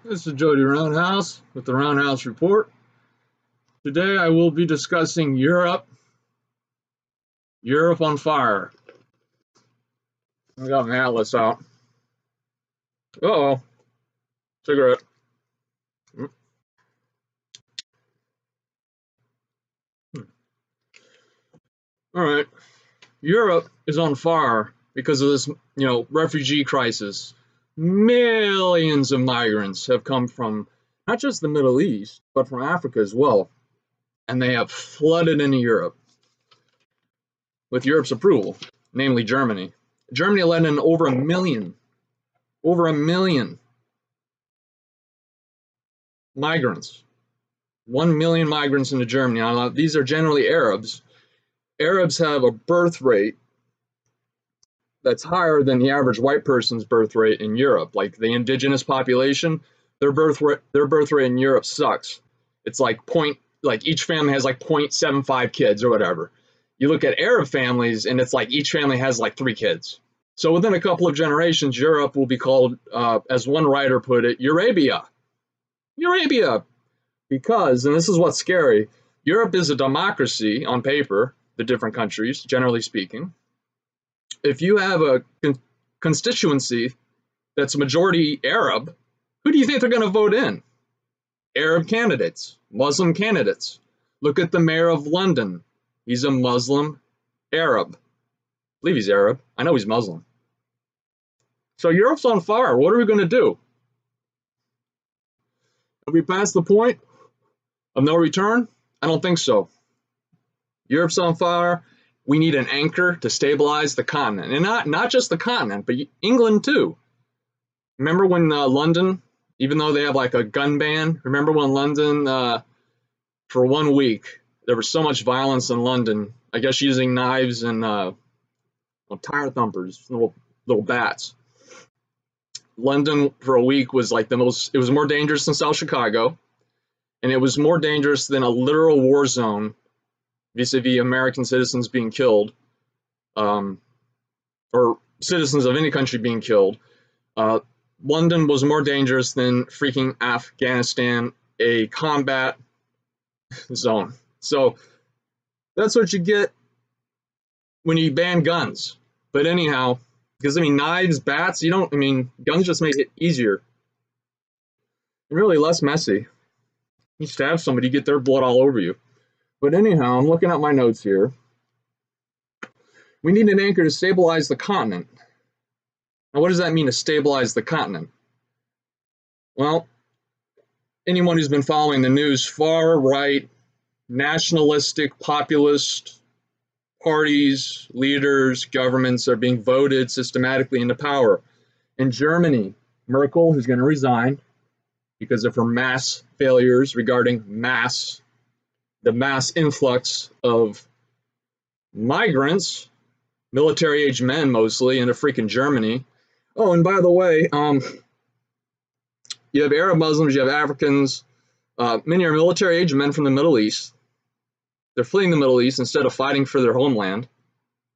This is Jody Roundhouse with the Roundhouse Report. Today I will be discussing Europe on fire. I got my atlas out. Uh-oh, cigarette. All right, Europe is on fire because of this, refugee crisis. Millions of migrants have come from not just the Middle East, but from Africa as well, and they have flooded into Europe with Europe's approval, namely Germany. Germany let in over a million migrants. 1 million migrants into Germany. Now, these are generally Arabs. Arabs have a birth rate that's higher than the average white person's birth rate in Europe. Like the indigenous population, their birth rate in Europe sucks. It's like each family has like 0.75 kids or whatever. You look at Arab families and it's like each family has like 3 kids. So within a couple of generations, Europe will be called, as one writer put it, Eurabia. Eurabia. Because, and this is what's scary, Europe is a democracy on paper, the different countries, generally speaking. If you have a constituency that's majority Arab, who do you think they're going to vote in? Arab candidates, Muslim candidates. Look at the mayor of London. He's a Muslim Arab. I believe he's Arab. I know he's Muslim. So Europe's on fire. What are we going to do? Have we passed the point of no return? I don't think so. Europe's on fire. We need an anchor to stabilize the continent. And not just the continent, but England too. Remember when London, even though they have like a gun ban, remember when London, for 1 week, there was so much violence in London, I guess using knives and tire thumpers, little bats. London for a week was like it was more dangerous than South Chicago, and it was more dangerous than a literal war zone vis-a-vis American citizens being killed, or citizens of any country being killed. London was more dangerous than freaking Afghanistan, a combat zone. So that's what you get when you ban guns. But anyhow, because knives, bats, guns just make it easier. And really less messy. You stab somebody, you get their blood all over you. But anyhow, I'm looking at my notes here. We need an anchor to stabilize the continent. Now, what does that mean, to stabilize the continent? Well, anyone who's been following the news, far right, nationalistic, populist parties, leaders, governments are being voted systematically into power. In Germany, Merkel, who's going to resign because of her mass failures regarding the mass influx of migrants, military-age men mostly, into freaking Germany. Oh, and by the way, you have Arab Muslims, you have Africans, many are military-age men from the Middle East. They're fleeing the Middle East instead of fighting for their homeland,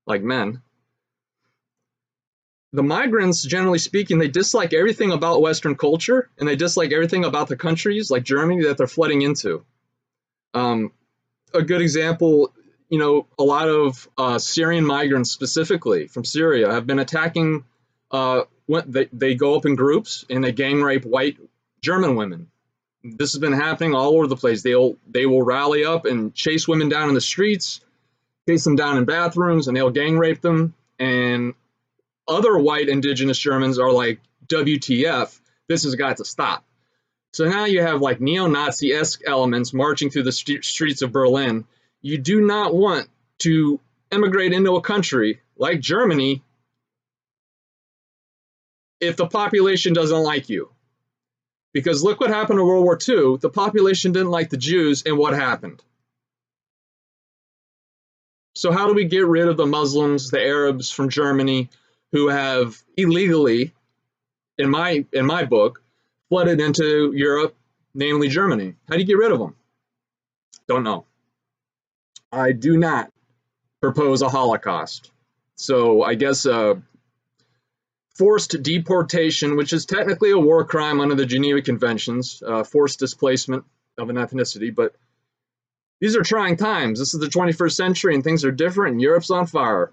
like men. The migrants, generally speaking, they dislike everything about Western culture, and they dislike everything about the countries, like Germany, that they're flooding into. A good example, a lot of Syrian migrants, specifically from Syria, have been attacking, they go up in groups and they gang rape white German women. This has been happening all over the place. They will rally up and chase women down in the streets, chase them down in bathrooms, and they'll gang rape them. And other white indigenous Germans are like, WTF, this has got to stop. So now you have like neo-Nazi-esque elements marching through the streets of Berlin. You do not want to emigrate into a country like Germany if the population doesn't like you. Because look what happened in World War II. The population didn't like the Jews, and what happened? So how do we get rid of the Muslims, the Arabs from Germany, who have illegally, in my book, flooded into Europe, namely Germany? How do you get rid of them? Don't know. I do not propose a Holocaust. So I guess forced deportation, which is technically a war crime under the Geneva Conventions, forced displacement of an ethnicity. But these are trying times. This is the 21st century, and things are different, and Europe's on fire.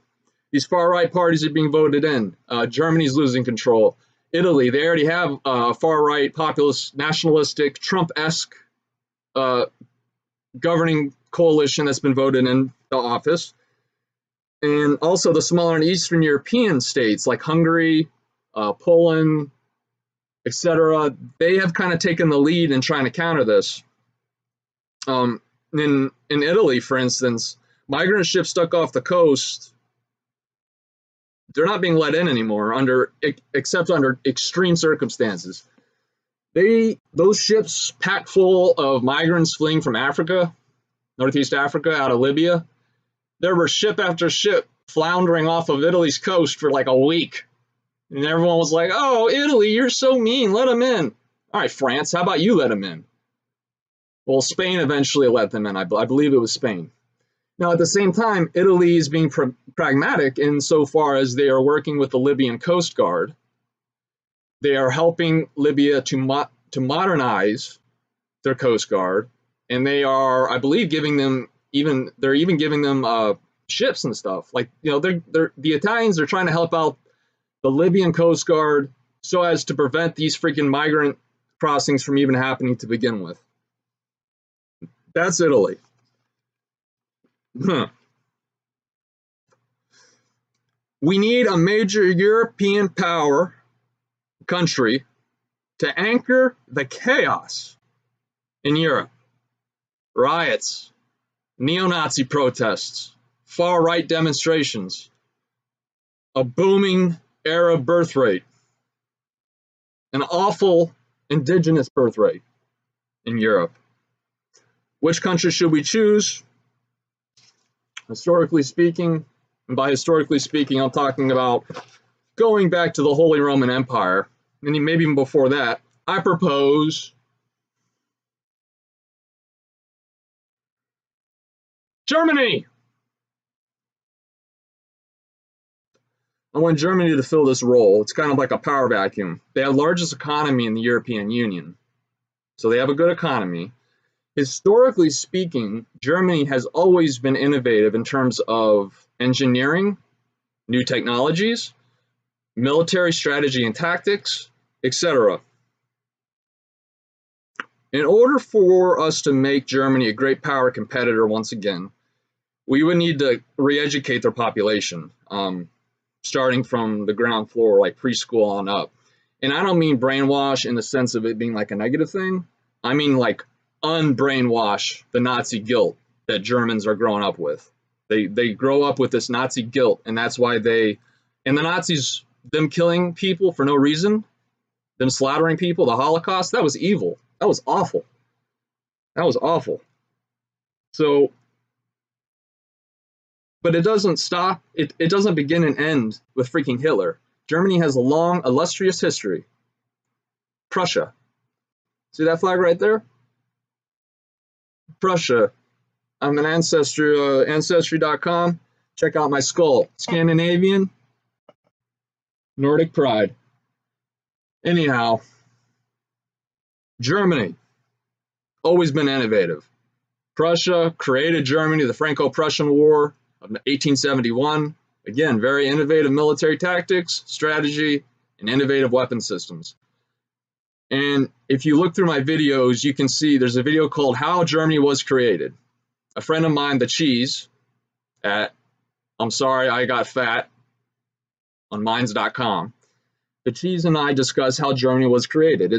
These far-right parties are being voted in. Germany's losing control. Italy, they already have a far-right, populist, nationalistic, Trump-esque governing coalition that's been voted in the office. And also the smaller and Eastern European states like Hungary, Poland, etc., they have kind of taken the lead in trying to counter this. In Italy, for instance, migrant ships stuck off the coast, they're not being let in anymore except under extreme circumstances. Those ships packed full of migrants fleeing from Africa, Northeast Africa, out of Libya. There were ship after ship floundering off of Italy's coast for like a week. And everyone was like, oh, Italy, you're so mean, let them in. All right, France, how about you let them in? Well, Spain eventually let them in. I believe it was Spain. Now, at the same time, Italy is being pragmatic insofar as they are working with the Libyan Coast Guard. They are helping Libya to modernize their Coast Guard, and they are, I believe, giving them they're even giving them ships and stuff. Like, you know, the Italians are trying to help out the Libyan Coast Guard so as to prevent these freaking migrant crossings from even happening to begin with. That's Italy. We need a major European country to anchor the chaos in Europe. Riots, neo-Nazi protests, far-right demonstrations, a booming Arab birth rate, an awful indigenous birth rate in Europe. Which country should we choose? Historically speaking, and by historically speaking, I'm talking about going back to the Holy Roman Empire, and maybe even before that, I propose Germany. I want Germany to fill this role. It's kind of like a power vacuum. They have the largest economy in the European Union, so they have a good economy. Historically speaking, Germany has always been innovative in terms of engineering, new technologies, military strategy and tactics, etc. In order for us to make Germany a great power competitor once again, we would need to re-educate their population, starting from the ground floor, like preschool on up. And I don't mean brainwash in the sense of it being like a negative thing. I mean like unbrainwash the Nazi guilt that Germans are growing up with. They grow up with this Nazi guilt, and that's why the Nazis, them killing people for no reason, them slaughtering people, the Holocaust, that was evil. That was awful. That was awful. So, but it doesn't stop, it doesn't begin and end with freaking Hitler. Germany has a long, illustrious history. Prussia. See that flag right there? Prussia. I'm an ancestry.com. Check out my skull. Scandinavian, Nordic pride. Anyhow, Germany, always been innovative. Prussia created Germany, the Franco-Prussian War of 1871. Again, very innovative military tactics, strategy, and innovative weapon systems. And if you look through my videos, you can see there's a video called How Germany Was Created. A friend of mine, The Cheese, at I'm Sorry I Got Fat on minds.com. The Cheese and I discuss how Germany was created.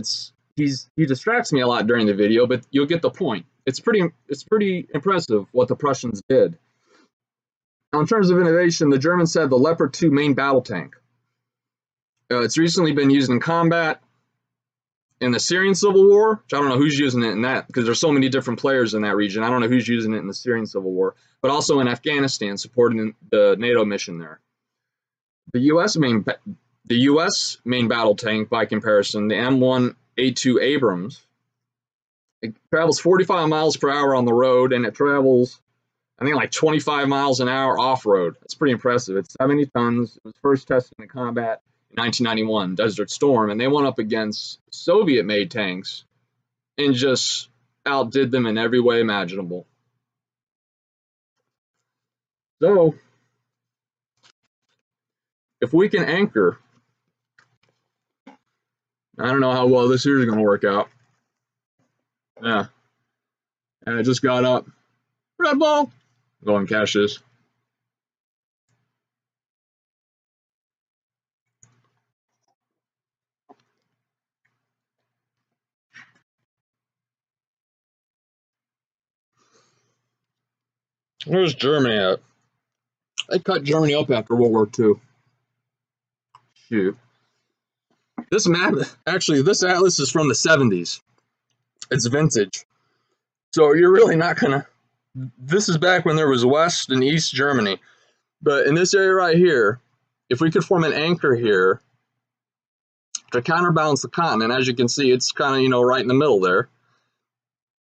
He distracts me a lot during the video, but you'll get the point. It's pretty impressive what the Prussians did. Now, in terms of innovation, the Germans had the Leopard 2 main battle tank. It's recently been used in combat in the Syrian civil war, which I don't know who's using it in that, because there's so many different players in that region. I don't know who's using it in the Syrian civil war, but also in Afghanistan, supporting the NATO mission there. The U.S. main battle tank, by comparison, the M1A2 Abrams, it travels 45 miles per hour on the road, and it travels, I think, like 25 miles an hour off-road. That's pretty impressive. It's 70 tons. It was first tested in combat in 1991, Desert Storm, and they went up against Soviet-made tanks and just outdid them in every way imaginable. So, if we can anchor, I don't know how well this year is going to work out. Yeah. And I just got up. Red Bull. Go and cash this. Where's Germany at? They cut Germany up after World War II. Shoot. This map, actually, this atlas is from the 70s. It's vintage. So you're really not going to... This is back when there was West and East Germany. But in this area right here, if we could form an anchor here to counterbalance the continent, as you can see, it's kind of, you know, right in the middle there.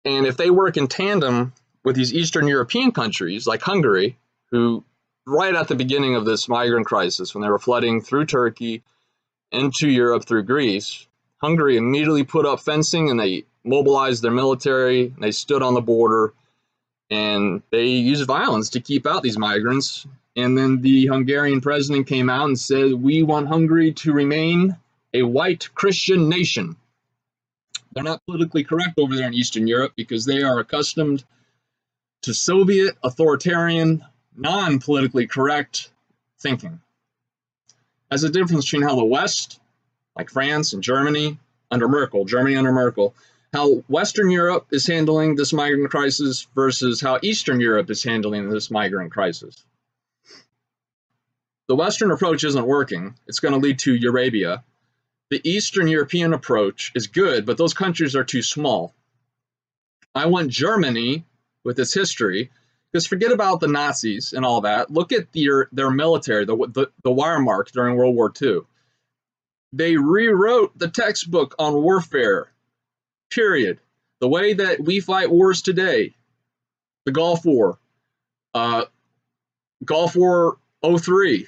And if they work in tandem with these Eastern European countries, like Hungary, who right at the beginning of this migrant crisis, when they were flooding through Turkey into Europe through Greece, Hungary immediately put up fencing and they mobilized their military, and they stood on the border, and they used violence to keep out these migrants. And then the Hungarian president came out and said, we want Hungary to remain a white Christian nation. They're not politically correct over there in Eastern Europe because they are accustomed to Soviet, authoritarian, non-politically correct thinking. There's a difference between how the West, like France and Germany under Merkel, how Western Europe is handling this migrant crisis versus how Eastern Europe is handling this migrant crisis. The Western approach isn't working. It's going to lead to Eurabia. The Eastern European approach is good, but those countries are too small. I want Germany, with its history, because forget about the Nazis and all that. Look at their military, the Wehrmacht during World War II. They rewrote the textbook on warfare, period. The way that we fight wars today, the Gulf War, Gulf War 03,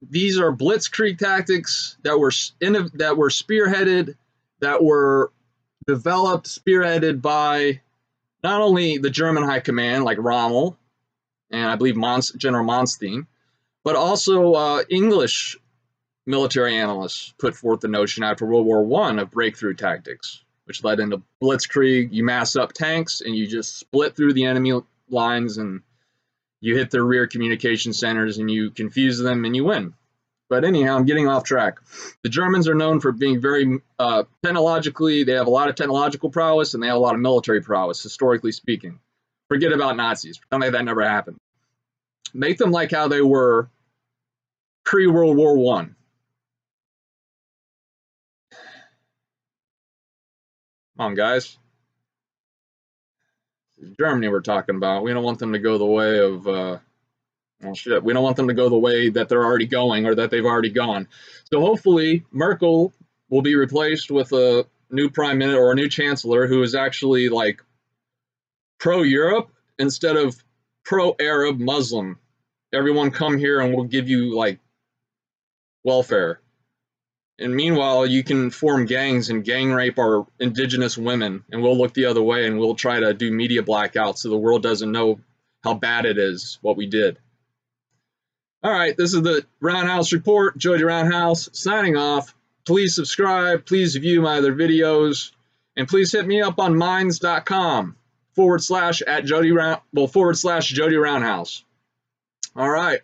these are blitzkrieg tactics that were spearheaded, that were developed, spearheaded by not only the German high command, like Rommel, and I believe General Manstein, but also English military analysts put forth the notion after World War I of breakthrough tactics, which led into blitzkrieg. You mass up tanks and you just split through the enemy lines and you hit their rear communication centers and you confuse them and you win. But anyhow, I'm getting off track. The Germans are known for being very technologically, they have a lot of technological prowess and they have a lot of military prowess, historically speaking. Forget about Nazis. Pretend like that never happened. Make them like how they were pre-World War I. Come on, guys. Germany we're talking about. We don't want them to go the way of, well, shit. We don't want them to go the way that they're already going or that they've already gone. So hopefully Merkel will be replaced with a new prime minister or a new chancellor who is actually like pro-Europe instead of pro-Arab Muslim. Everyone come here and we'll give you like welfare. And meanwhile, you can form gangs and gang rape our indigenous women, and we'll look the other way and we'll try to do media blackouts so the world doesn't know how bad it is, what we did. All right, this is the Roundhouse Report. Jody Roundhouse signing off. Please subscribe. Please view my other videos. And please hit me up on minds.com /Jody Roundhouse. All right.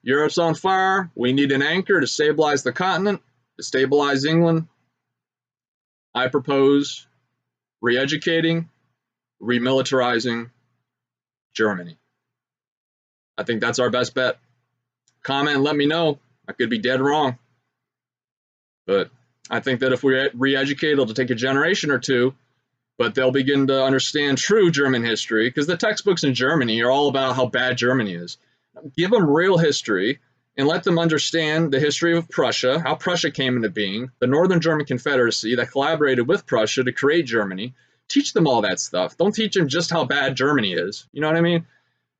Europe's on fire. We need an anchor to stabilize the continent, to stabilize England. I propose re-educating, remilitarizing Germany. I think that's our best bet. Comment and let me know. I could be dead wrong. But I think that if we re-educate, it'll take a generation or two, but they'll begin to understand true German history, because the textbooks in Germany are all about how bad Germany is. Give them real history and let them understand the history of Prussia, how Prussia came into being, the Northern German Confederacy that collaborated with Prussia to create Germany. Teach them all that stuff. Don't teach them just how bad Germany is. You know what I mean?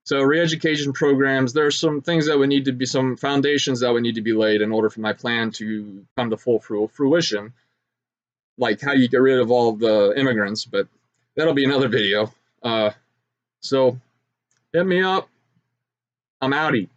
So re-education programs, there are some things that would need to be, some foundations that would need to be laid in order for my plan to come to full fruition, like how you get rid of all the immigrants, but that'll be another video. So hit me up. I'm outie.